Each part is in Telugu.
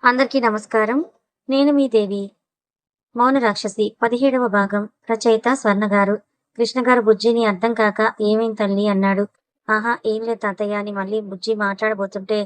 అందరికీ నమస్కారం. నేను మీ దేవి. 'మౌన రాక్షసి' 17వ భాగం. రచయిత స్వర్ణ గారు. కృష్ణ గారు బుజ్జిని అర్థం కాక "ఏమైంది తల్లీ" అన్నాడు. "ఆహా! ఏం లేదు తాతయ్య" అని మళ్ళీ బుజ్జి మాట్లాడబోతుంటే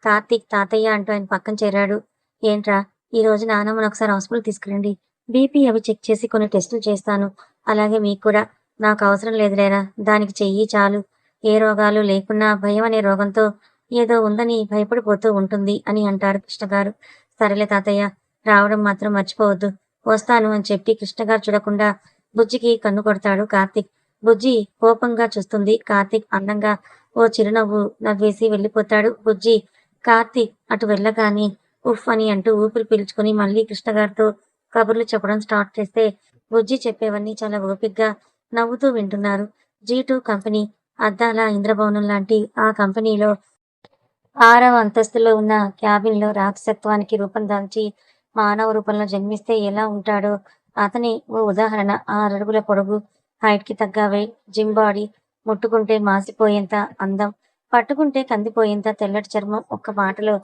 కార్తీక్ తాతయ్య అంటూ ఆయన పక్కన చేరాడు. "ఏంట్రా, ఈ రోజు నానమ్మని ఒకసారి హాస్పిటల్ తీసుకురండి. బీపీ అవి చెక్ చేసి కొన్ని టెస్టులు చేస్తాను. అలాగే మీకు కూడా." "నాకు అవసరం లేదులేరా, దానికి చెయ్యి చాలు. ఏ రోగాలు లేకున్నా భయం అనే రోగంతో ఏదో ఉందని భయపడిపోతూ ఉంటుంది" అని అంటారు కృష్ణగారు. "సరేలే తాతయ్య, రావడం మాత్రం మర్చిపోవద్దు. వస్తాను" అని చెప్పి కృష్ణగారు చూడకుండా బుజ్జికి కన్ను కొడతాడు కార్తీక్. బుజ్జి కోపంగా చూస్తుంది. కార్తీక్ అందంగా ఓ చిరునవ్వు నవ్వేసి వెళ్ళిపోతాడు. బుజ్జి కార్తీక్ అటు వెళ్ళగానే ఉఫ్ అని అంటూ ఊపిరి పీల్చుకుని మళ్ళీ కృష్ణగారితో కబుర్లు చెప్పడం స్టార్ట్ చేస్తే బుజ్జి చెప్పేవన్నీ చాలా ఓపిగ్గా నవ్వుతూ వింటున్నారు. G2 కంపెనీ అద్దాల ఇంద్రభవనం లాంటి ఆ కంపెనీలో 6వ అంతస్తులో ఉన్న క్యాబిన్‌లో రాక్షసత్వానికి రూపం దాల్చి మానవ రూపంలో జన్మిస్తే ఎలా ఉంటాడో అతనే ఓ ఉదాహరణ. 6 అడుగుల పొడవు, హైట్‌కి తగ్గ వెయిట్, జిమ్ బాడీ, ముట్టుకుంటే మాసిపోయేంత అందం, పట్టుకుంటే కందిపోయేంత తెల్లటి చర్మం. ఒక్క మాటలో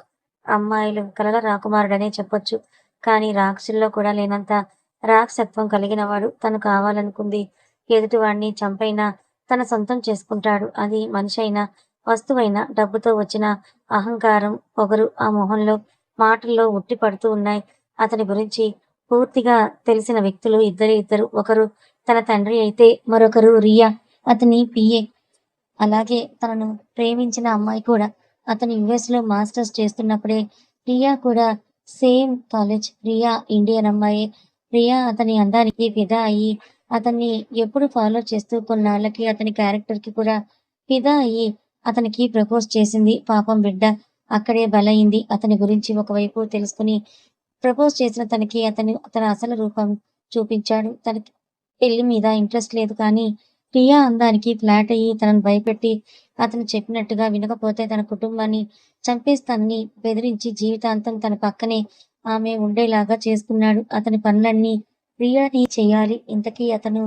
అమ్మాయిలు కలల రాకుమారుడనే చెప్పొచ్చు. కానీ రాక్షసుల్లో కూడా లేనంత రాక్షసత్వం కలిగినవాడు. తను కావాలనుకుంది ఎదుటివాడిని చంపైనా తన సొంతం చేసుకుంటాడు. అది మనిషైనా, వస్తువైనా. డబ్బుతో వచ్చిన అహంకారం, పొగరు ఆ మొహంలో, మాటల్లో ఉట్టి పడుతూ ఉన్నాయి. అతని గురించి పూర్తిగా తెలిసిన వ్యక్తులు ఇద్దరే ఇద్దరు. ఒకరు తన తండ్రి అయితే మరొకరు రియా, అతని పిఏ. అలాగే తనను ప్రేమించిన అమ్మాయి కూడా. అతను యుఎస్‌లో మాస్టర్స్ చేస్తున్నప్పుడే రియా కూడా సేమ్ కాలేజ్. రియా ఇండియన్ అమ్మాయే. రియా అతని అందానికి ఫిదా అయ్యి అతన్ని ఎప్పుడు ఫాలో చేస్తూ కొన్నాళ్ళకి అతని క్యారెక్టర్‌కి కూడా ఫిదా అయ్యి అతనికి ప్రపోజ్ చేసింది. పాపం బిడ్డ అక్కడే బలైంది. అతని గురించి ఒకవైపు తెలుసుకుని ప్రపోజ్ చేసిన తనకి తన అసలు రూపం చూపించాడు. తనకి పెళ్లి మీద ఇంట్రెస్ట్ లేదు కానీ రియా అందానికి ఫ్లాట్ అయ్యి తనను భయపెట్టి అతను చెప్పినట్టుగా వినకపోతే తన కుటుంబాన్ని చంపేస్తానని బెదిరించి జీవితాంతం తన పక్కనే ఆమె ఉండేలాగా చేసుకున్నాడు. అతని పనులన్నీ రియాని చెయ్యాలి. ఇంతకీ అతను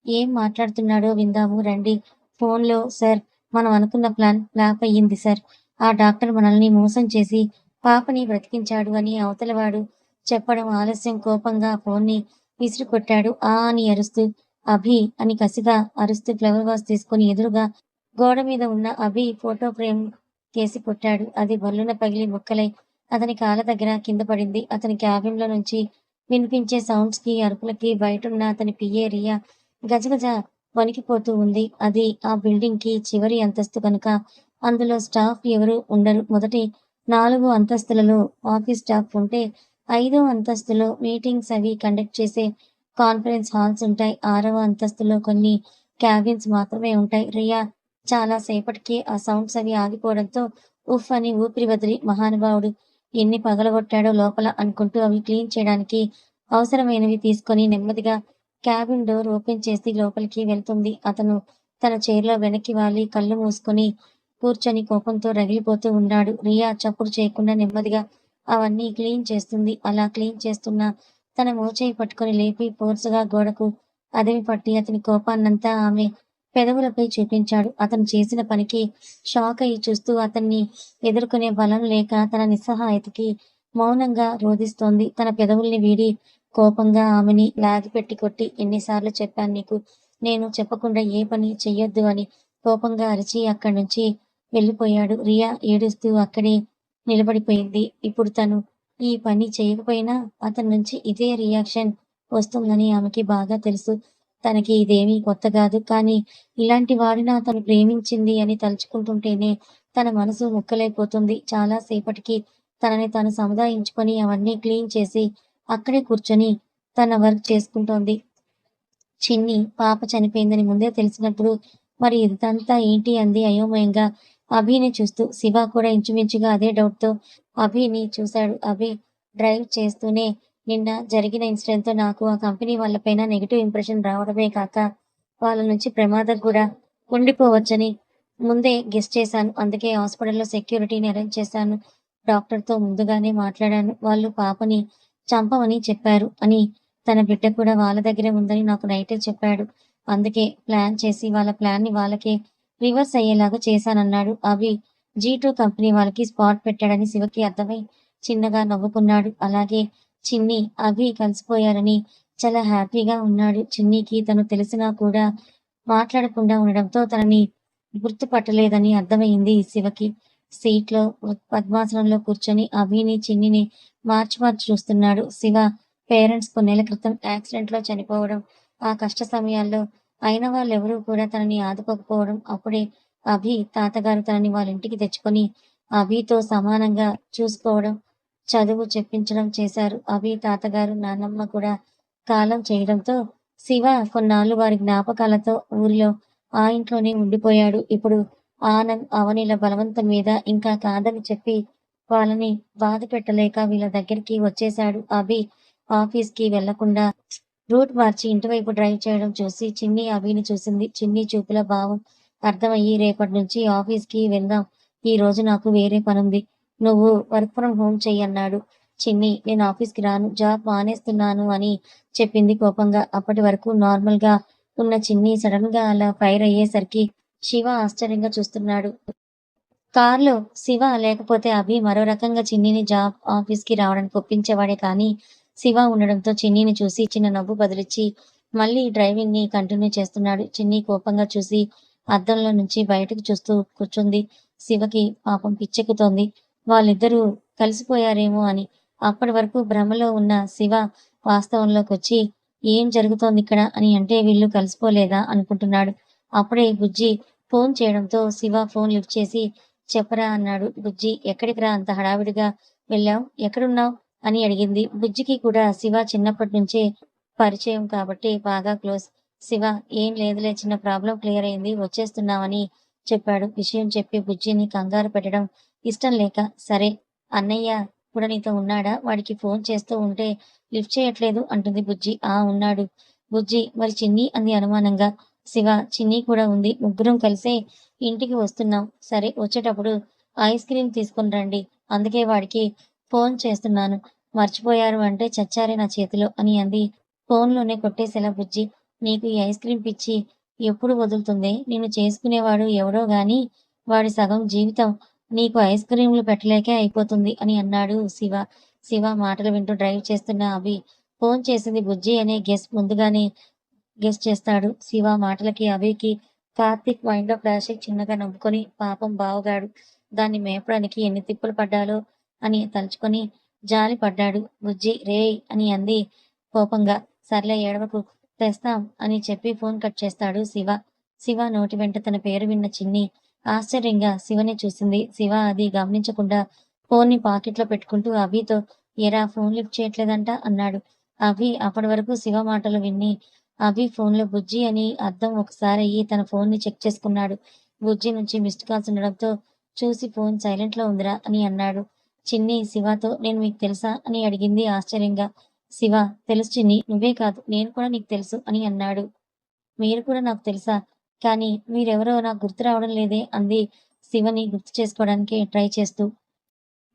ఏం మాట్లాడుతున్నాడో విందాము రండి. ఫోన్‌లో సార్, మనం అనుకున్న ప్లాన్ ఫ్లాప్ అయ్యింది సార్. ఆ డాక్టర్ మనల్ని మోసం చేసి పాపని బ్రతికించాడు అని అవతలవాడు చెప్పడం ఆలస్యం. కోపంగా ఫోన్ని విసిరికొట్టాడు. ఆ అని అరుస్తూ అభి అని కసిగా అరుస్తూ ఫ్లవర్ వాస్ తీసుకొని ఎదురుగా గోడ మీద ఉన్న అభి ఫోటో ఫ్రేమ్ కేసి కొట్టాడు. అది భళ్ళున పగిలి ముక్కలై అతని కాళ్ళ దగ్గర కింద పడింది. అతని క్యాబిన్‌లో నుంచి వినిపించే సౌండ్స్‌కి, అరుపులకి బయటున్న అతని పిఏ రియా గజగజ వణికిపోతూ ఉంది. అది ఆ బిల్డింగ్‌కి చివరి అంతస్తు కనుక అందులో స్టాఫ్ ఎవరూ ఉండరు. మొదటి 4 అంతస్తులలో ఆఫీస్ స్టాఫ్ ఉంటే, 5వ అంతస్తులో మీటింగ్స్ అవి కండక్ట్ చేసే కాన్ఫరెన్స్ హాల్స్ ఉంటాయి. 6వ అంతస్తులో కొన్ని క్యాబిన్స్ మాత్రమే ఉంటాయి. రియా చాలా సేపటికి ఆ సౌండ్స్ అవి ఆగిపోవడంతో ఉఫ్ అని ఊపిరి వదిలి మహానుభావుడు ఎన్ని పగలగొట్టాడో లోపల అనుకుంటూ అవి క్లీన్ చేయడానికి అవసరమైనవి తీసుకొని నెమ్మదిగా క్యాబిన్ డోర్ ఓపెన్ చేసి లోపలికి వెళ్తుంది. అతను తన చైర్‌లో వెనక్కి వాలి కళ్ళు మూసుకొని కూర్చొని కోపంతో రగిలిపోతూ ఉన్నాడు. రియా చప్పుడు చేయకుండా నెమ్మదిగా అవన్నీ క్లీన్ చేస్తుంది. అలా క్లీన్ చేస్తున్న తన మోచేయి పట్టుకొని లేపి ఫోర్స్‌గా గోడకు అదిమి పట్టి అతని కోపాన్నంతా ఆమె పెదవులపై చూపించాడు. అతను చేసిన పనికి షాక్ అయ్యి చూస్తూ అతన్ని ఎదుర్కొనే బలం లేక తన నిస్సహాయతకి మౌనంగా రోదిస్తోంది. తన పెదవుల్ని వీడి కోపంగా ఆమెని లాగిపెట్టి కొట్టి, "ఎన్నిసార్లు చెప్పాను నీకు, నేను చెప్పకుండా ఏ పని చెయ్యొద్దు" అని కోపంగా అరిచి అక్కడ్నుంచి వెళ్ళిపోయాడు. రియా ఏడుస్తూ అక్కడే నిలబడిపోయింది. ఇప్పుడు తను ఈ పని చేయకపోయినా అతని నుంచి ఇదే రియాక్షన్ వస్తుందని ఆమెకి బాగా తెలుసు. తనకి ఇదేమీ కొత్త కాదు. కానీ ఇలాంటి వాడినా తను ప్రేమించింది అని తలుచుకుంటుంటేనే తన మనసు ముక్కలైపోతుంది. చాలా సేపటికి తనని తాను సముదాయించుకొని అవన్నీ క్లీన్ చేసి అక్కడే కూర్చొని తన వర్క్ చేసుకుంటోంది. చిన్ని పాప చనిపోయిందని ముందే తెలిసినప్పుడు మరి ఇదంతా ఏంటి అంది అయోమయంగా అభిని చూస్తూ. శివ కూడా ఇంచుమించుగా అదే డౌట్‌తో అభిని చూశాడు. అభి డ్రైవ్ చేస్తూనే నిన్న జరిగిన ఇన్సిడెంట్‌తో నాకు ఆ కంపెనీ వాళ్ళపైన నెగెటివ్ ఇంప్రెషన్ రావడమే కాక వాళ్ళ నుంచి ప్రమాదం కూడా ఉండిపోవచ్చని ముందే గెస్ చేశాను. అందుకే హాస్పిటల్‌లో సెక్యూరిటీని అరేంజ్ చేశాను. డాక్టర్‌తో ముందుగానే మాట్లాడాను. వాళ్ళు పాపని చంపమని చెప్పారు అని. తన బిడ్డ కూడా వాళ్ళ దగ్గరే ఉందని నాకు నైటే చెప్పాడు. అందుకే ప్లాన్ చేసి వాళ్ళ ప్లాన్‌ని వాళ్ళకే రివర్స్ అయ్యేలాగా చేశానన్నాడు. అభి G2 కంపెనీ వాళ్ళకి స్పాట్ పెట్టాడని శివకి అర్థమై చిన్నగా నవ్వుకున్నాడు. అలాగే చిన్ని, అభి కలిసిపోయారని చాలా హ్యాపీగా ఉన్నాడు. చిన్నికి తను తెలిసినా కూడా మాట్లాడకుండా ఉండడంతో తనని గుర్తుపట్టలేదని అర్థమయింది శివకి. సీట్‌లో పద్మాసనంలో కూర్చొని అభిని, చిన్నిని మార్చి మార్చి చూస్తున్నాడు. శివ పేరెంట్స్ కొన్నేళ్ల క్రితం యాక్సిడెంట్‌లో చనిపోవడం, ఆ కష్ట సమయాల్లో అయిన వాళ్ళెవరూ కూడా తనని ఆదుకోకపోవడం, అప్పుడే అభి తాతగారు తనని వాళ్ళ ఇంటికి తెచ్చుకొని అభితో సమానంగా చూసుకోవడం, చదువు చెప్పించడం చేశారు. అభి తాతగారు, నాన్నమ్మ కూడా కాలం చేయడంతో శివ కొన్నాళ్ళు వారి జ్ఞాపకాలతో ఊరిలో ఆ ఇంట్లోనే ఉండిపోయాడు. ఇప్పుడు ఆనంద్, అవనిల బలవంతం మీద ఇంకా కాదని చెప్పి వాళ్ళని బాధ పెట్టలేక వీళ్ళ దగ్గరికి వచ్చేశాడు. అభి ఆఫీస్‌కి వెళ్ళకుండా రూట్ మార్చి ఇంటివైపు డ్రైవ్ చేయడం చూసి చిన్ని అభిని చూసింది. చిన్ని చూపుల భావం అర్థమయ్యి రేపటి నుంచి ఆఫీస్‌కి వెళ్దాం. ఈ రోజు నాకు వేరే పనుంది. నువ్వు వర్క్ ఫ్రమ్ హోమ్ చెయ్యన్నాడు. చిన్ని నేను ఆఫీస్‌కి రాను. జాబ్ మానేస్తున్నాను అని చెప్పింది కోపంగా. అప్పటి వరకు నార్మల్‌గా ఉన్న చిన్ని సడన్‌గా అలా ఫైర్ అయ్యేసరికి శివ ఆశ్చర్యంగా చూస్తున్నాడు. కార్‌లో శివ లేకపోతే అభి మరో రకంగా చిన్నిని జాబ్, ఆఫీస్‌కి రావడానికి ఒప్పించేవాడే కానీ, శివ ఉండడంతో చిన్నిని చూసి చిన్న నవ్వు బదులిచ్చి మళ్ళీ డ్రైవింగ్‌ని కంటిన్యూ చేస్తున్నాడు. చిన్ని కోపంగా చూసి అద్దంలో నుంచి బయటకు చూస్తూ కూర్చుంది. శివకి పాపం పిచ్చెక్కుతోంది. వాళ్ళిద్దరూ కలిసిపోయారేమో అని. అప్పటి వరకు భ్రమలో ఉన్న శివ వాస్తవంలోకొచ్చి ఏం జరుగుతోందిక్కడ అని అంటే వీళ్ళు కలిసిపోలేదా అనుకుంటున్నాడు. అప్పుడే బుజ్జి ఫోన్ చేయడంతో శివ ఫోన్ లిఫ్ట్ చేసి చెప్పరా అన్నాడు. బుజ్జి ఎక్కడికిరా అంత హడావిడిగా వెళ్ళావు? ఎక్కడున్నావు? అని అడిగింది. బుజ్జికి కూడా శివ చిన్నప్పటి నుంచే పరిచయం కాబట్టి బాగా క్లోజ్. శివ ఏం లేదులే చిన్న ప్రాబ్లం క్లియర్ అయింది వచ్చేస్తున్నామని చెప్పాడు. విషయం చెప్పి బుజ్జిని కంగారు పెట్టడం ఇష్టం లేక సరే అన్నయ్య కూడా నీతో ఉన్నాడా? వాడికి ఫోన్ చేస్తూ ఉంటే లిఫ్ట్ చేయట్లేదు అంటుంది బుజ్జి. ఆ ఉన్నాడు. బుజ్జి మరి చిన్ని అంది అనుమానంగా. శివ చిన్ని కూడా ఉంది. ముగ్గురం కలిసే ఇంటికి వస్తున్నాం. సరే వచ్చేటప్పుడు ఐస్ క్రీమ్ తీసుకొని రండి. అందుకే వాడికి ఫోన్ చేస్తున్నాను. మర్చిపోయారు అంటే చచ్చారే నా చేతిలో అని అంది. ఫోన్‌లోనే కొట్టేసేలా బుజ్జి. నీకు ఈ ఐస్ క్రీమ్ పిచ్చి ఎప్పుడు వదులుతుందే? నిన్ను చేసుకునేవాడు ఎవడో గాని వాడి సగం జీవితం నీకు ఐస్ క్రీమ్‌లు పెట్టలేకే అయిపోతుంది అని అన్నాడు శివ. శివ మాటలు వింటూ డ్రైవ్ చేస్తున్న అభి ఫోన్ చేసింది బుజ్జి అనే ముందుగానే గెస్ చేస్తాడు. శివ మాటలకి అభికి కార్తీక్ మైండ్‌లో ఫ్లాష్ అయి చిన్నగా నవ్వుకొని పాపం బావగాడు దాన్ని మేపడానికి ఎన్ని తిప్పలు పడ్డాలో అని తలుచుకొని జాలి పడ్డాడు. బుజ్జి రేయ్ అని అంది కోపంగా. సర్లే ఏడవకు తెస్తాం అని చెప్పి ఫోన్ కట్ చేస్తాడు శివ. శివ నోటి వెంట తన పేరు విన్న చిన్ని ఆశ్చర్యంగా శివని చూసింది. శివ అది గమనించకుండా ఫోన్ని పాకెట్లో పెట్టుకుంటూ అభితో ఏరా ఫోన్ లిఫ్ట్ చేయట్లేదంట అన్నాడు. అభి అప్పటి వరకు శివ మాటలు విని అభి ఫోన్‌లో బుజ్జి అని అర్థం ఒకసారయ్యి తన ఫోన్‌ని చెక్ చేసుకున్నాడు. బుజ్జి నుంచి మిస్డ్ కాల్స్ ఉండడంతో చూసి ఫోన్ సైలెంట్‌లో ఉందిరా అని అన్నాడు. చిన్ని శివతో నేను మీకు తెలుసా? అని అడిగింది ఆశ్చర్యంగా. శివ తెలుసు చిన్ని. నువ్వే కాదు నేను కూడా నీకు తెలుసు అని అన్నాడు. మీరు కూడా నాకు తెలుసా? కానీ మీరెవరో నాకు గుర్తు రావడం లేదే అంది శివని గుర్తు చేసుకోవడానికి ట్రై చేస్తూ.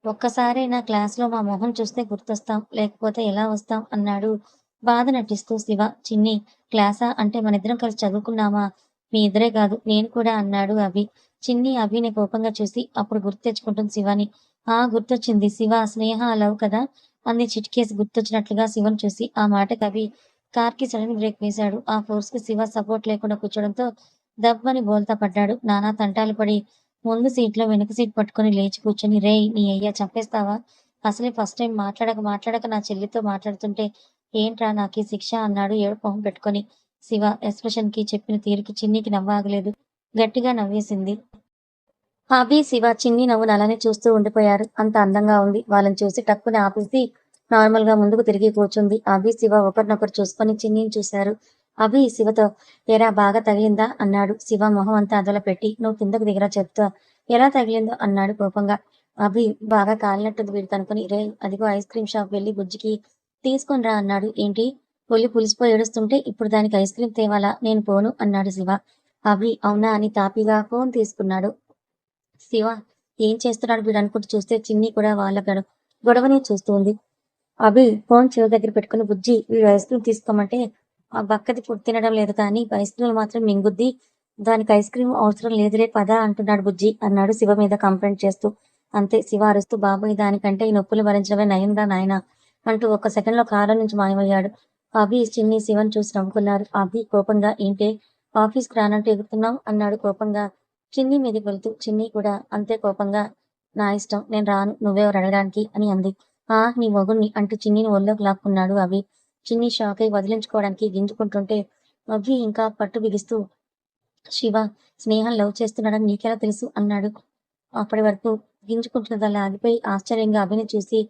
ఒక్కసారైనా క్లాస్‌లో మా మొహం చూస్తే గుర్తొస్తాం. లేకపోతే ఎలా వస్తాం? అన్నాడు బాధ నటిస్తూ శివ. చిన్ని క్లాసా? అంటే మనిద్దరం కలిసి చదువుకున్నామా? మీ ఇద్దరే కాదు నేను కూడా అన్నాడు అభి. చిన్ని అభిని కోపంగా చూసి అప్పుడు గుర్తు తెచ్చుకుంటుంది శివని. ఆ గుర్తొచ్చింది. శివ, స్నేహ లవ్ కదా? అంది చిటికేసి గుర్తొచ్చినట్లుగా శివని చూసి. ఆ మాటకి అభి కార్‌కి సడన్ బ్రేక్ వేశాడు. ఆ ఫోర్స్‌కి శివ సపోర్ట్ లేకుండా కూర్చోడంతో దబ్బని బోల్తా పడ్డాడు. నానా తంటాలు పడి ముందు సీట్‌లో వెనక సీట్ పట్టుకొని లేచి కూర్చొని రేయ్ నీ అయ్య చంపేస్తావా? అసలే ఫస్ట్ టైమ్ మాట్లాడక నా చెల్లితో మాట్లాడుతుంటే ఏంట్రా నాకీ శిక్ష అన్నాడు ఏడుపు మొహం పెట్టుకొని. శివ ఎక్స్‌ప్రెషన్‌కి చెప్పిన తీరుకి చిన్నికి నవ్వాగలేదు. గట్టిగా నవ్వేసింది. అభి, శివ చిన్ని నవ్వును అలానే చూస్తూ ఉండిపోయారు. అంత అందంగా ఉంది. వాళ్ళని చూసి టక్కున ఆపేసి నార్మల్‌గా ముందుకు తిరిగి కూర్చుంది. అభి, శివ ఒకరినొకరు చూసుకొని చిన్నిని చూశారు. అభి శివతో ఏరా బాగా తగిలిందా? అన్నాడు. శివ మొహం అంతా అదోలా పెట్టి నువ్వు కిందకు దిగరా చెప్తా. ఎలా తగిలిందో? అన్నాడు కోపంగా. అభి బాగా కాలినట్టుంది వీడికనుకుని రేయ్ అదిగో ఐస్ క్రీమ్ షాప్ వెళ్ళి బుజ్జికి తీసుకొని రా అన్నాడు. ఏంటి? ఒళ్ళు పులిసిపోయి ఏడుస్తుంటే ఇప్పుడు దానికి ఐస్ క్రీమ్ తేవాలా? నేను పోను అన్నాడు శివ. అభి అవునా అని తాపీగా ఫోన్ తీసుకున్నాడు. శివ ఏం చేస్తున్నాడు వీడనుకుంటూ చూస్తే చిన్ని కూడా వాళ్ళ గొడవనే చూస్తూ ఉంది. అభి ఫోన్ చెవి దగ్గర పెట్టుకుని బుజ్జి వీడు ఐస్ క్రీమ్ తీసుకోమంటే ఆ బక్కది ఫుడ్ తినడం లేదు కానీ ఐస్ క్రీమ్ మాత్రం మింగుద్ది. దానికి ఐస్ క్రీమ్ అవసరం లేదులే పదా అంటున్నాడు బుజ్జి అన్నాడు శివ మీద కంప్లైంట్ చేస్తూ. అంతే శివ అరుస్తూ బాబోయ్ దానికంటే ఈ నొప్పులు భరించడమే నయంరా నాయనా అంటూ ఒక్క సెకండ్లో కారులో నుంచి మాయమయ్యాడు. అభి, చిన్ని శివని చూసి నవ్వుకున్నారు. అభి కోపంగా ఏంటే ఆఫీస్‌కి రానంటూ ఎగురుతున్నావు అన్నాడు కోపంగా చిన్ని మీదకి వెళ్తూ. చిన్ని కూడా అంతే కోపంగా నా ఇష్టం నేను రాను నువ్వెవరు అడగడానికి అని అంది. ఆ నీ మొగుణ్ణి అంటూ చిన్నిని ఒళ్ళోకి లాక్కున్నాడు అభి. చిన్ని షాక్ అయి వదిలించుకోవడానికి గింజుకుంటుంటే అభి ఇంకా పట్టు బిగిస్తూ శివ స్నేహం లవ్ చేస్తున్నాడని నీకెలా తెలుసు అన్నాడు. అప్పటి వరకు గింజుకుంటున్నదలా ఆగిపోయి ఆశ్చర్యంగా అభిని చూసి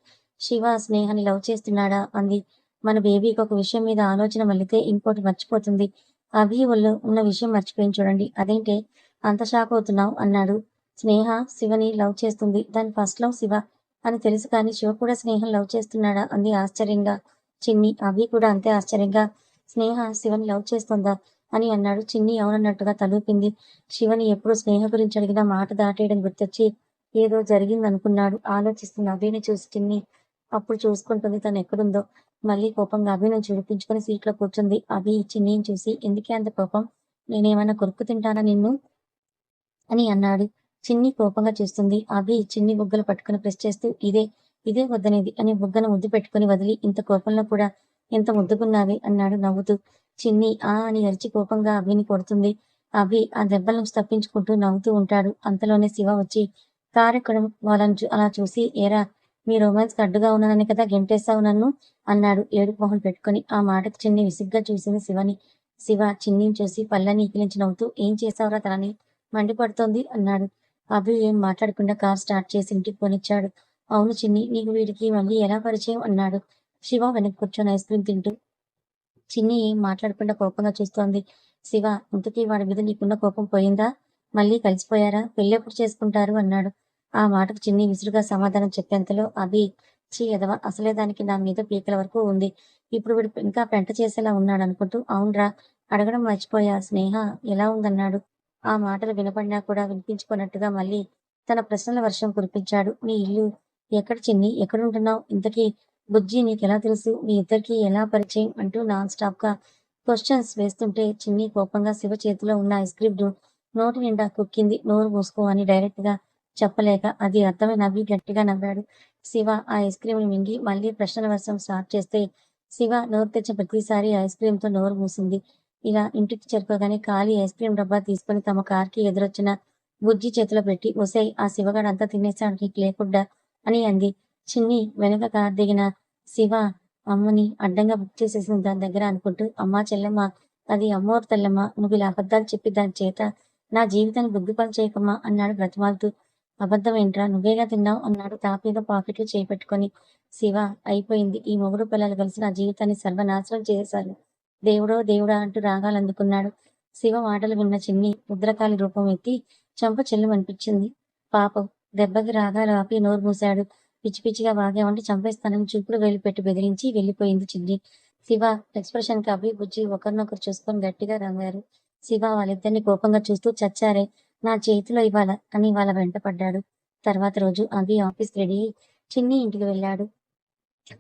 శివ స్నేహాన్ని లవ్ చేస్తున్నాడా అంది. మన బేబీకి ఒక విషయం మీద ఆలోచన మళ్ళితే ఇంకోటి మర్చిపోతుంది. అభి ఒళ్ళు ఉన్న విషయం మర్చిపోయింది చూడండి. అదేంటే అంత షాక్ అవుతున్నావు అన్నాడు. స్నేహ శివని లవ్ చేస్తుంది. దాని ఫస్ట్ లవ్ శివ అని తెలుసు కానీ శివ కూడా స్నేహం లవ్ చేస్తున్నాడా అంది ఆశ్చర్యంగా చిన్ని. అభి కూడా అంతే ఆశ్చర్యంగా స్నేహ శివని లవ్ చేస్తుందా అని అన్నాడు. చిన్ని అవునన్నట్టుగా తలూపింది. శివని ఎప్పుడు స్నేహ గురించి అడిగినా మాట దాటేయడం గుర్తొచ్చి ఏదో జరిగిందనుకున్నాడు. ఆలోచిస్తున్న అభిని చూసి చిన్ని అప్పుడు చూసుకుంటుంది తను ఎక్కడుందో. మళ్ళీ కోపంగా అభిని చూపించుకొని సీట్లో కూర్చుంది. అభి చిన్నిని చూసి ఎందుకే అంత కోపం? నేనేమైనా కొరుక్కు తింటానా నిన్ను? అని అన్నాడు. చిన్ని కోపంగా చూస్తుంది. అభి చిన్ని బుగ్గలు పట్టుకుని ప్రెస్ చేస్తూ ఇదే వద్దనేది అని బుగ్గను ముద్దు పెట్టుకుని వదిలి ఇంత కోపంలో కూడా ఎంత ముద్దుగున్నావే అన్నాడు నవ్వుతూ. చిన్ని ఆ అని అరిచి కోపంగా అభిని కొడుతుంది. అభి ఆ దెబ్బల నుంచి తప్పించుకుంటూ నవ్వుతూ ఉంటాడు. అంతలోనే శివ వచ్చి కారెక్కడం వాళ్ళని అలా చూసి ఏరా మీ రొమాన్స్‌కి అడ్డుగా ఉన్నానని కదా గెంటేసావు నన్ను అన్నాడు ఏడుపు మొహం పెట్టుకుని. ఆ మాటకు చిన్ని విసుగ్గా చూసింది శివని. శివ చిన్నిని చూసి పళ్ళని ఈకిలించి నవ్వుతూ ఏం చేసావురా తనని మండిపడుతోంది అన్నాడు. అభి ఏం మాట్లాడకుండా కారు స్టార్ట్ చేసి ఇంటికి పోనిచ్చాడు. అవును చిన్ని నీకు వీడికి మళ్ళీ ఎలా పరిచయం అన్నాడు శివ వెనక కూర్చొని ఐస్ క్రీమ్ తింటూ. చిన్ని ఏం మాట్లాడకుండా కోపంగా చూస్తోంది. శివ ఇంతకీ వాడి మీద నీకున్న కోపం పోయిందా? మళ్ళీ కలిసిపోయారా? పెళ్ళెప్పుడు చేసుకుంటారు? అన్నాడు. ఆ మాటకు చిన్ని విసురుగా సమాధానం చెప్పేంతలో అభి ఛీ ఎదవ అసలే దానికి నా మీద పీకల వరకు ఉంది. ఇప్పుడు వీడు ఇంకా పెంట చేసేలా ఉన్నాడనుకుంటూ అవునరా అడగడం మర్చిపోయా స్నేహ ఎలా ఉందన్నాడు. ఆ మాటలు వినపడినా కూడా వినిపించుకున్నట్టుగా మళ్ళీ తన ప్రశ్నల వర్షం కురిపించాడు. నీ ఇల్లు ఎక్కడ చిన్ని? ఎక్కడుంటున్నావు? ఇంతకీ బుజ్జి నీకెలా తెలుసు? మీ ఇద్దరికీ ఎలా పరిచయం? అంటూ నాన్ స్టాప్‌గా క్వశ్చన్స్ వేస్తుంటే చిన్ని కోపంగా శివ చేతిలో ఉన్న ఐస్ క్రీమ్‌ను నోటి నిండా కుక్కింది. నోరు మూసుకో అని డైరెక్ట్‌గా చెప్పలేక అది అర్థమై నవ్వి గట్టిగా నవ్వాడు. శివ ఆ ఐస్ క్రీమ్‌ని మింగి మళ్ళీ ప్రశ్నల వర్షం స్టార్ట్ చేస్తే శివ నోరు తెరిచిన ప్రతిసారి ఐస్ క్రీమ్‌తో నోరు మూసింది. ఇలా ఇంటికి చేరుకోగానే ఖాళీ ఐస్ క్రీమ్ డబ్బా తీసుకొని తమ కార్‌కి ఎదురొచ్చిన బుజ్జి చేతిలో పెట్టి ఒసేయ్ ఆ శివగాడు అంతా తినేసాడు నీకు లేకుండా అని అంది. చిన్ని వెనక కారు దిగిన శివ అమ్మని అడ్డంగా బుక్ చేసేసింది దాని దగ్గర అనుకుంటూ అమ్మా చెల్లెమ్మ అది అమ్మోరు తల్లమ్మ నువ్విలా అబద్ధాలు చెప్పి దాని చేత నా జీవితాన్ని బుగ్గిపాలు చేయకమ్మా అన్నాడు బ్రతిమాలుతూ. అబద్ధమేంట్రా నువ్వేగా తిన్నావు అన్నాడు తాపీగా పాకెట్లో చేయి పెట్టుకొని. శివ అయిపోయింది ఈ మొగుడు పిల్లలు కలిసి నా జీవితాన్ని సర్వనాశనం చేసేశారు. దేవుడో దేవుడా అంటూ రాగాలందుకున్నాడు. శివ మాటలు విన్న చిన్ని ముద్రకాళి రూపం ఎత్తి చెంప చెల్లుమనిపించింది. పాపం దెబ్బకి రాగాలు ఆపి నోరు మూశాడు. పిచ్చి పిచ్చిగా వాగావంటే చంపేస్తానని చూపుడు వేలు పెట్టి బెదిరించి వెళ్ళిపోయింది చిన్ని. శివ ఎక్స్‌ప్రెషన్‌కి అభి, బుజ్జి ఒకరినొకరు చూసుకొని గట్టిగా నవ్వారు. శివ వాళ్ళిద్దరిని కోపంగా చూస్తూ చచ్చారే నా చేతిలో ఇవాళ అని వాళ్ళ వెంట పడ్డాడు. తర్వాత రోజు అభి ఆఫీస్‌కి రెడీ అయ్యి చిన్ని ఇంటికి వెళ్ళాడు.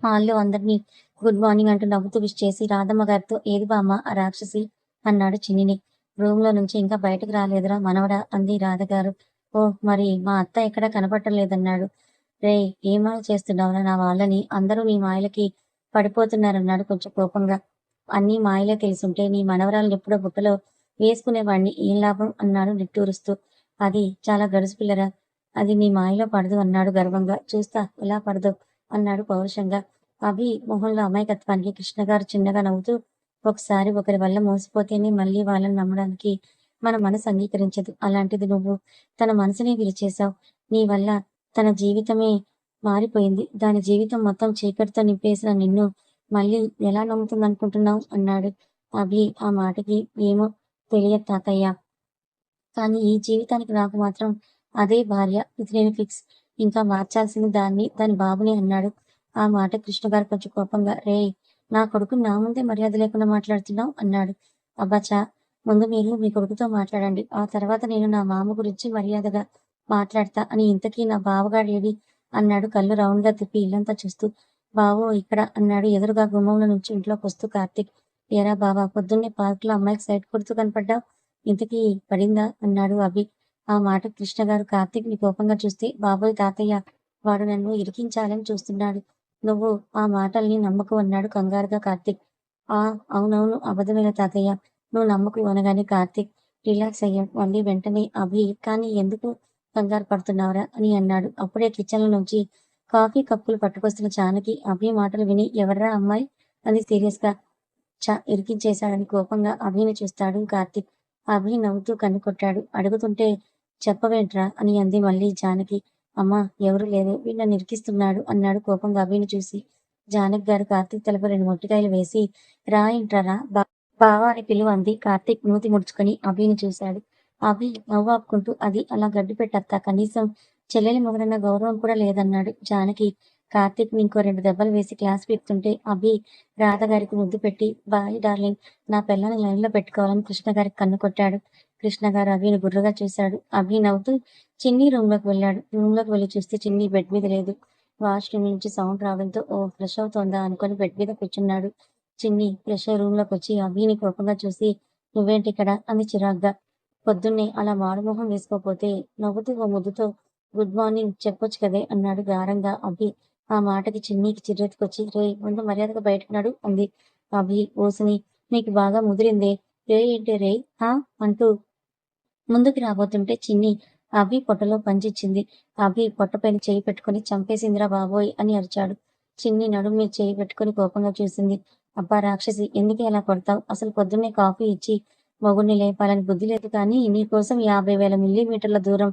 హాల్‌లో అందరినీ గుడ్ మార్నింగ్ అంటూ నవ్వుతూ విష్ చేసి రాధమ్మ గారితో ఏది బామ్మ ఆ రాక్షసి అన్నాడు చిన్నిని. రూమ్‌లో నుంచి ఇంకా బయటకు రాలేదురా మనవడా అంది రాధగారు. ఓహ్! మరి మా అత్త ఎక్కడా కనపడటం లేదన్నాడు. రేయ్! ఏం మాయ చేస్తున్నావురా నా వాళ్ళని? అందరూ నీ మాయలకి పడిపోతున్నారన్నాడు కొంచెం కోపంగా. అన్నీ మాయలే తెలిసుంటే నీ మనవరాలినెప్పుడో బుట్టలో వేసుకునేవాడిని ఏం లాభం అన్నాడు నిట్టూరుస్తూ. అది చాలా గడుసు పిల్లరా. అది నీ మాయలో పడదు అన్నాడు గర్వంగా. చూస్తా ఎలా పడదో అన్నాడు పౌరుషంగా. అభి మొహంలో అమాయకత్వానికి కృష్ణగారు చిన్నగా నవ్వుతూ ఒకసారి ఒకరి వల్ల మోసపోతేనే మళ్ళీ వాళ్ళని నమ్మడానికి మన మనసు అంగీకరించదు. అలాంటిది నువ్వు తన మనసునే విరిచేశావు. నీ వల్ల తన జీవితమే మారిపోయింది. దాని జీవితం మొత్తం చీకటితో నింపేసిన నిన్ను మళ్ళీ ఎలా నమ్ముతుందనుకుంటున్నావు? అన్నాడు. అభి ఆ మాటకి ఏమో తెలియదు తాతయ్య. కానీ ఈ జీవితానికి నాకు మాత్రం అదే భార్య. ఇది నేను ఫిక్స్. ఇంకా మార్చాల్సింది దాని బాబుని అన్నాడు. ఆ మాట కృష్ణగారు కొంచెం కోపంగా రేయ్! నా కొడుకుని నా ముందే మర్యాద లేకుండా మాట్లాడుతున్నావు అన్నాడు. అబ్బా ఛ! ముందు మీరు మీ కొడుకుతో మాట్లాడండి. ఆ తర్వాత నేను నా మామ గురించి మర్యాదగా మాట్లాడతా అని ఇంతకీ నా బావగాడేడి? అన్నాడు కళ్ళు రౌండ్‌గా తిప్పి ఇల్లంతా చూస్తూ. బావో ఇక్కడ అన్నాడు ఎదురుగా గుమ్మంలో నుంచి ఇంట్లోకొస్తూ కార్తీక్. ఏరా బావా పొద్దున్నే పార్క్‌లో అమ్మాయికి సైట్ కొడుతూ కనపడ్డావ్? ఇంతకీ పడిందా? అన్నాడు అభి. ఆ మాట కృష్ణ గారు కార్తీక్ ని కోపంగా చూస్తే, బాబోయ్ తాతయ్య, వాడు నన్ను ఇరికించాలని చూస్తున్నాడు. నువ్వు ఆ మాటల్ని నమ్మకు అన్నాడు కంగారుగా కార్తీక్. ఆ అవునవును అబద్ధమేనా తాతయ్య, నువ్వు నమ్మకు అనగానే కార్తీక్ రిలాక్స్ అయ్యాడు. మళ్ళీ వెంటనే అభి, కానీ ఎందుకు కంగారు పడుతున్నావురా అని అన్నాడు. అప్పుడే కిచెన్ నుంచి కాఫీ కప్పులు పట్టుకొస్తున్న జానకి అభి మాటలు విని, ఎవర్రా అమ్మాయి అని సీరియస్ గా ఇరికించేశాడని కోపంగా అభిని చూస్తాడు కార్తీక్. అభి నవ్వుతూ కన్ను కొట్టాడు. అడుగుతుంటే చెప్పవేంట్రా అని అంది మళ్ళీ జానకి. అమ్మా ఎవరు లేరు, వీడు నన్ను ఇరికిస్తున్నాడు అన్నాడు కోపంగా అభిని చూసి. జానకి గారు కార్తీక్ తలపై 2 మొట్టికాయలు వేసి, రా ఇంట్రా రా బావా అని పిలువు అంది. కార్తీక్ మూతి ముడుచుకొని అభిని చూశాడు. అభి నవ్వాపుకుంటూ, అది అలా గడ్డి పెట్టత్తా, కనీసం చెల్లెలి మొగుడన్న గౌరవం కూడా లేదన్నాడు. జానకి కార్తీక్ ని ఇంకో 2 దెబ్బలు వేసి క్లాస్ పీకుతుంటే అభి రాధగారికి ముద్దు పెట్టి, బాయ్ డార్లింగ్, నా పిల్లని లైన్లో పెట్టుకోవాలని కృష్ణ గారికి కన్ను కొట్టాడు. కృష్ణ గారు అభిని గుర్రుగా చూశాడు. అభి నవ్వుతూ చిన్ని రూమ్లోకి వెళ్ళాడు. రూమ్లోకి వెళ్ళి చూస్తే చిన్ని బెడ్ మీద లేదు. వాష్రూమ్ నుంచి సౌండ్ రావడంతో ఓ ఫ్రెష్ అవుతోందా అనుకొని బెడ్ మీద కూర్చున్నాడు. చిన్ని ఫ్రెష్ రూమ్లోకి వచ్చి అభిని కోపంగా చూసి, నువ్వేంటి ఇక్కడ అంది చిరాగ్గా. పొద్దున్నే అలా మాడుమొహం వేసుకోపోతే నవ్వుతూ ఓ ముద్దుతో గుడ్ మార్నింగ్ చెప్పొచ్చు కదే అన్నాడు గారంగా అభి. ఆ మాటకి చిన్నికి చిర్రెత్తుకొచ్చి, రేయ్ ముందు మర్యాదగా బయటకు నడు అంది. అభి ఓసిని, నీకు బాగా ముదిరిందే, రేయ్ ఏంటే రేయ్ హా అంటూ ముందుకి రాబోతుంటే చిన్ని అభి పొట్టలో పంచిచ్చింది. అభి పొట్టపైన చేయి పెట్టుకుని, చంపేసిందిరా బాబోయ్ అని అరిచాడు. చిన్ని నడుము మీద చేయి పెట్టుకుని కోపంగా చూసింది. అబ్బా రాక్షసి, ఎందుకే అలా కొడతావ్? అసలు పొద్దున్నే కాఫీ ఇచ్చి మొగుణ్ణి లేపాలని బుద్ధి లేదు కానీ, నీకోసం 50,000 మిల్లీమీటర్ల దూరం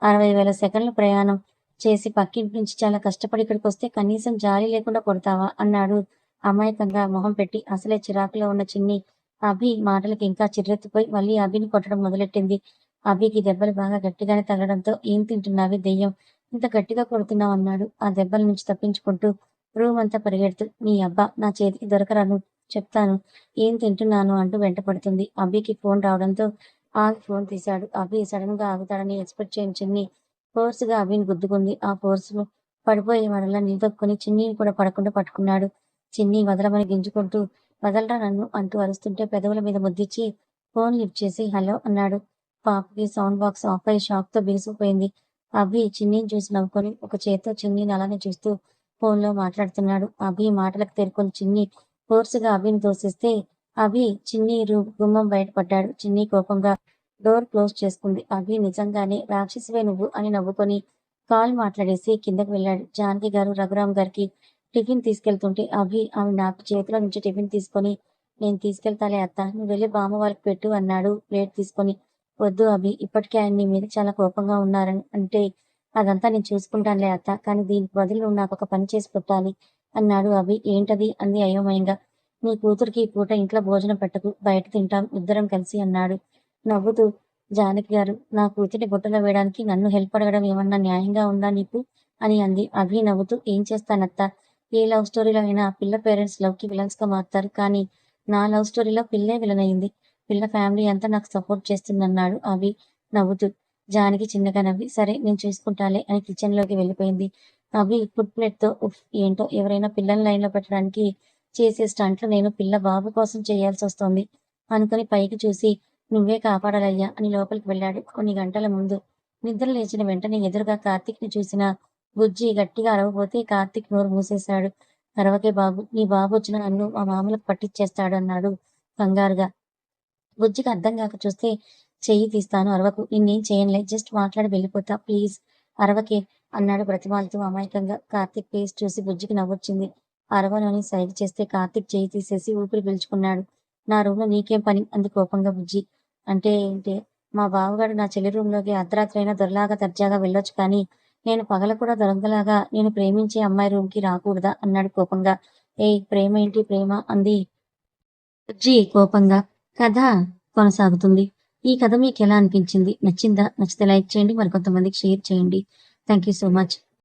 60,000 సెకన్ల ప్రయాణం చేసి పక్కింటి నుంచి చాలా కష్టపడి ఇక్కడికొస్తే కనీసం జాలి లేకుండా కొడతావా అన్నాడు అమాయకంగా మొహం పెట్టి. అసలే చిరాకులో ఉన్న చిన్ని అభి మాటలకి ఇంకా చిర్రెత్తిపోయి మళ్ళీ అభిని కొట్టడం మొదలెట్టింది. అభికి దెబ్బలు బాగా గట్టిగానే తగలడంతో, ఏం తింటున్నావే దెయ్యం, ఇంత గట్టిగా కొడుతున్నావు అన్నాడు ఆ దెబ్బల నుంచి తప్పించుకుంటూ రూమ్ అంతా పరిగెడుతూ. నీ అబ్బా, నా చేతికి దొరకరాను చెప్తాను ఏం తింటున్నాను అంటూ వెంటపడుతుంది. అభికి ఫోన్ రావడంతో ఆగి ఫోన్ తీశాడు. అభి సడన్ గా ఆగుతాడని ఎక్స్పెక్ట్ చేయని చిన్ని ఫోర్స్ గా అభిని గుద్దుకుంది. ఆ ఫోర్స్ లో పడిపోయే వాడల్లా నిలదొక్కుని చిన్నిని కూడా పడకుండా పట్టుకున్నాడు. చిన్ని వదలమని గింజుకుంటూ, వదలరా నన్ను అంటూ అరుస్తుంటే పెదవుల మీద ముద్దిచ్చి ఫోన్ లిఫ్ట్ చేసి హలో అన్నాడు. పాపకి సౌండ్ బాక్స్ ఆఫ్ అయి షాక్ తో బిగుసుకుపోయింది. అభి చిన్నిని చూసి నవ్వుకొని ఒక చేత్తో చిన్నిని అలానే చూస్తూ ఫోన్ లో మాట్లాడుతున్నాడు. అభి మాటలకు తేరుకొని చిన్ని ఫోర్స్ గా అభిని తోసేస్తే అభి చిన్ని గుమ్మం బయటపడ్డాడు. చిన్ని కోపంగా డోర్ క్లోజ్ చేసుకుంది. అభి నిజంగానే రాక్షసివే నువ్వు అని నవ్వుకొని కాల్ మాట్లాడేసి కిందకి వెళ్ళాడు. జానకి గారు రఘురామ్ గారికి టిఫిన్ తీసుకెళ్తుంటే అభి ఆమె నాకు చేతిలో నుంచి టిఫిన్ తీసుకొని, నేను తీసుకెళ్తాలే అత్త, నువ్వు వెళ్ళి బామ్మ వాళ్ళకి పెట్టు అన్నాడు ప్లేట్ తీసుకొని. వద్దు అభి, ఇప్పటికే ఆయన నీ మీద చాలా కోపంగా ఉన్నారని అంటే, అదంతా నేను చూసుకుంటానులే అత్త, కానీ దీనికి బదులు నువ్వు నాకు ఒక పని చేసి పెట్టాలి అన్నాడు అభి. ఏంటది అంది అయోమయంగా. నీ కూతురికి ఈ పూట ఇంట్లో భోజనం పెట్టకు, బయట తింటాం ఇద్దరం కలిసి అన్నాడు నవ్వుతూ. జానకి గారు, నా కూతురిని బుట్టలో వేయడానికి నన్ను హెల్ప్ అడగడం ఏమన్నా న్యాయంగా ఉందా నీకు అని అంది. అభి నవ్వుతూ, ఏం చేస్తానత్తా, ఏ లవ్ స్టోరీలో అయినా పిల్ల పేరెంట్స్ లవ్ కి విలన్స్ గా మారుతారు, కానీ నా లవ్ స్టోరీలో పిల్లే విలన్ అయింది. పిల్ల ఫ్యామిలీ అంతా నాకు సపోర్ట్ చేస్తుందన్నాడు అభి నవ్వుతూ. జానకి చిన్నగా నవ్వి, సరే నేను చూసుకుంటాలే అని కిచెన్ లోకి వెళ్ళిపోయింది. అభి ఫుడ్ ప్లేట్ తో, ఉఫ్ ఏంటో, ఎవరైనా పిల్లల్ని లైన్ లో పెట్టడానికి చేసే స్టంట్లు నేను పిల్ల బాబు కోసం చేయాల్సి వస్తోంది అనుకుని పైకి చూసి, నువ్వే కాపాడాలయ్యా అని లోపలికి వెళ్ళాడు. కొన్ని గంటల ముందు నిద్ర లేచిన వెంటనే ఎదురుగా కార్తీక్ ని చూసిన బుజ్జి గట్టిగా అరవబోతే కార్తీక్ నోరు మూసేశాడు. అరవకే బాబు, నీ బాబు వచ్చిన నన్ను మా మామలకు పట్టిచ్చేస్తాడు అన్నాడు కంగారుగా. బుజ్జికి అర్థం కాక చూస్తే, చెయ్యి తీస్తాను అరవకు, నిన్నేం చేయనులే, జస్ట్ మాట్లాడి వెళ్ళిపోతా ప్లీజ్ అరవకే అన్నాడు బ్రతిమాలుతూ అమాయకంగా. కార్తీక్ ఫేస్ చూసి బుజ్జికి నవ్వొచ్చింది. అరవను అని సైగ చేస్తే కార్తీక్ చెయ్యి తీసేసి ఊపిరి పీల్చుకున్నాడు. నా రూమ్ లో నీకేం పని అంది కోపంగా బుజ్జి. అంటే మా బావగాడు నా చెల్లి రూమ్ లోకి అర్ధరాత్రి అయినా దొరలాగా దర్జాగా వెళ్ళొచ్చు, కానీ నేను పగల కూడా దొంగలాగా నేను ప్రేమించే అమ్మాయి రూమ్ కి రాకూడదా అన్నాడు కోపంగా. ఏయ్ ప్రేమ ఏంటి ప్రేమ అంది బుజ్జి కోపంగా. కథ కొనసాగుతుంది. ఈ కథ మీకు ఎలా అనిపించింది? నచ్చిందా? నచ్చితే లైక్ చేయండి, మరికొంతమందికి షేర్ చేయండి. Thank you so much.